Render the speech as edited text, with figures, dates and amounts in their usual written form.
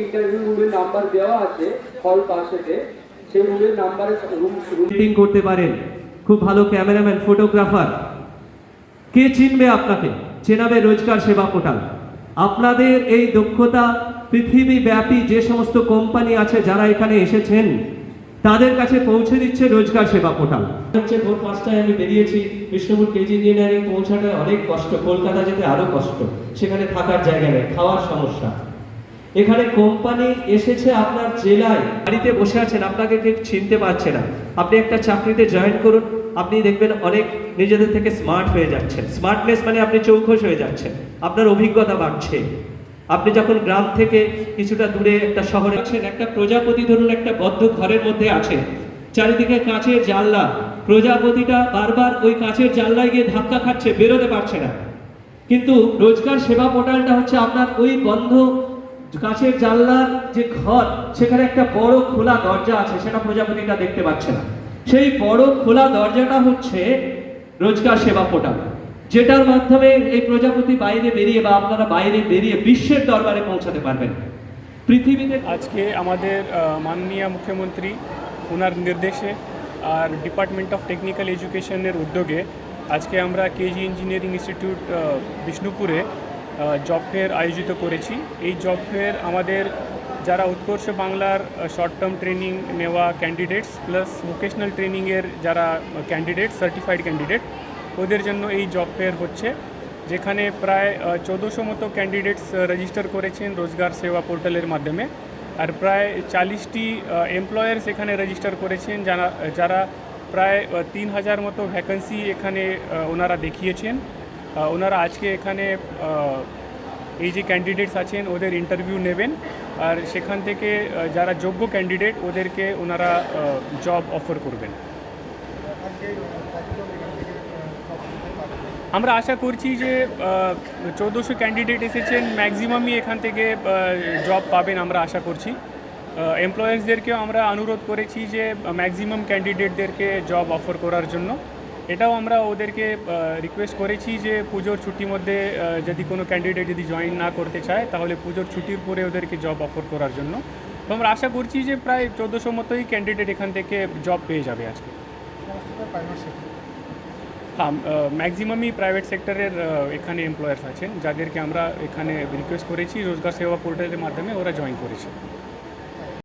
Interview রুমের number দেওয়া আছে হল পাশেতে, সেই রুমের নাম্বারে শুটিং করতে পারেন, খুব ভালো ক্যামেরাম্যান, ফটোগ্রাফার। কে চিনবে আপনাকে? চেনাবে রোজগার সেবা পোর্টাল। আপনাদের এই দক্ষতা পৃথিবীব্যাপী যে সমস্ত কোম্পানি আছে যারা এখানে এসেছেন তাদের কাছে পৌঁছে দিচ্ছে রোজগার সেবা পোর্টাল। হচ্ছে ভোর 5টায় আমি বেরিয়েছি, বিষ্ণুপুর কেজি ইঞ্জিনিয়ারিং পৌঁছাটা অনেক কষ্ট, কলকাতা যেতে আরো কষ্ট, সেখানে থাকার জায়গা নেই, খাওয়ার সমস্যা। এখানে কোম্পানি এসেছে আপনার জেলায়, বাড়িতে বসে আছেন, আপনাকে কেউ চিনতে পারছে না, আপনি একটা চাকরিতে জয়েন করুন, আপনি দেখবেন অনেক নিজেদের থেকে স্মার্ট হয়ে যাচ্ছেন। স্মার্টনেস মানে আপনি চৌখস হয়ে যাচ্ছেন, আপনার অভিজ্ঞতা বাড়ছে। আপনি যখন গ্রাম থেকে কিছুটা দূরে একটা শহরে আছেন, একটা প্রজাপতি ধরুন একটা বদ্ধ ঘরের মধ্যে আছে, চারিদিকে কাঁচের জানলা, প্রজাপতিটা বারবার ওই কাঁচের জানলায় গিয়ে ধাক্কা খাচ্ছে, বেরোতে পারছে না। কিন্তু রোজগার সেবা পোর্টালটা হচ্ছে আপনার ওই বন্ধ কাঁচের জানলার যে ঘর, সেখানে একটা বড় খোলা দরজা আছে, সেটা প্রজাপতিটা দেখতে পাচ্ছে না। সেই বড় খোলা দরজাটা হচ্ছে রোজগার সেবা পোর্টাল, যেটার মাধ্যমে এই প্রজাপতি বাইরে বেরিয়ে বা আপনারা বাইরে বেরিয়ে বিশ্বের দরবারে পৌঁছাতে পারবেন। পৃথিবীতে আজকে আমাদের মাননীয় মুখ্যমন্ত্রী ওনার নির্দেশে আর ডিপার্টমেন্ট অফ টেকনিক্যাল এডুকেশনের উদ্যোগে আজকে আমরা কেজি ইঞ্জিনিয়ারিং ইনস্টিটিউট বিষ্ণুপুরে জব ফেয়ার আয়োজিত করেছি। এই জব ফেয়ার আমাদের যারা উৎকর্ষ বাংলার শর্ট টার্ম ট্রেনিং নেওয়া ক্যান্ডিডেটস প্লাস ভোকেশনাল ট্রেনিংয়ের যারা ক্যান্ডিডেট, সার্টিফাইড ক্যান্ডিডেট, ওদের জন্য এই জব ফেয়ার হচ্ছে, যেখানে প্রায় 1400 মতো ক্যান্ডিডেটস রেজিস্টার করেছেন রোজগার সেবা পোর্টালের মাধ্যমে। আর প্রায় 40টি এমপ্লয়ার্স এখানে রেজিস্টার করেছেন, যারা প্রায় 3000 মতো ভ্যাকেন্সি এখানে ওনারা দেখিয়েছেন। ওনারা আজকে এখানে এই যে ক্যান্ডিডেটস আছেন ওদের ইন্টারভিউ নেবেন, আর সেখান থেকে যারা যোগ্য ক্যান্ডিডেট ওদেরকে ওনারা জব অফার করবেন। আমরা আশা করছি যে 1400 ক্যান্ডিডেট এসেছেন, ম্যাক্সিমামই এখান থেকে জব পাবেন আমরা আশা করছি। এমপ্লয়ার্সদেরকেও আমরা অনুরোধ করেছি যে ম্যাক্সিমাম ক্যান্ডিডেটদেরকে জব অফার করার জন্য। এটাও আমরা ওদেরকে রিকোয়েস্ট করেছি যে পুজোর ছুটির মধ্যে যদি কোনো ক্যান্ডিডেট যদি জয়েন না করতে চায় তাহলে পুজোর ছুটির পরে ওদেরকে জব অফার করার জন্য। তো আমরা আশা করছি যে প্রায় 1400 মতোই ক্যান্ডিডেট এখান থেকে জব পেয়ে যাবে আজকে। হ্যাঁ, ম্যাক্সিমামই প্রাইভেট সেক্টরের এখানে এমপ্লয়ার্স আছেন, যাদেরকে আমরা এখানে রিকোয়েস্ট করেছি রোজগার সেবা পোর্টালের মাধ্যমে ওরা জয়েন করেছে।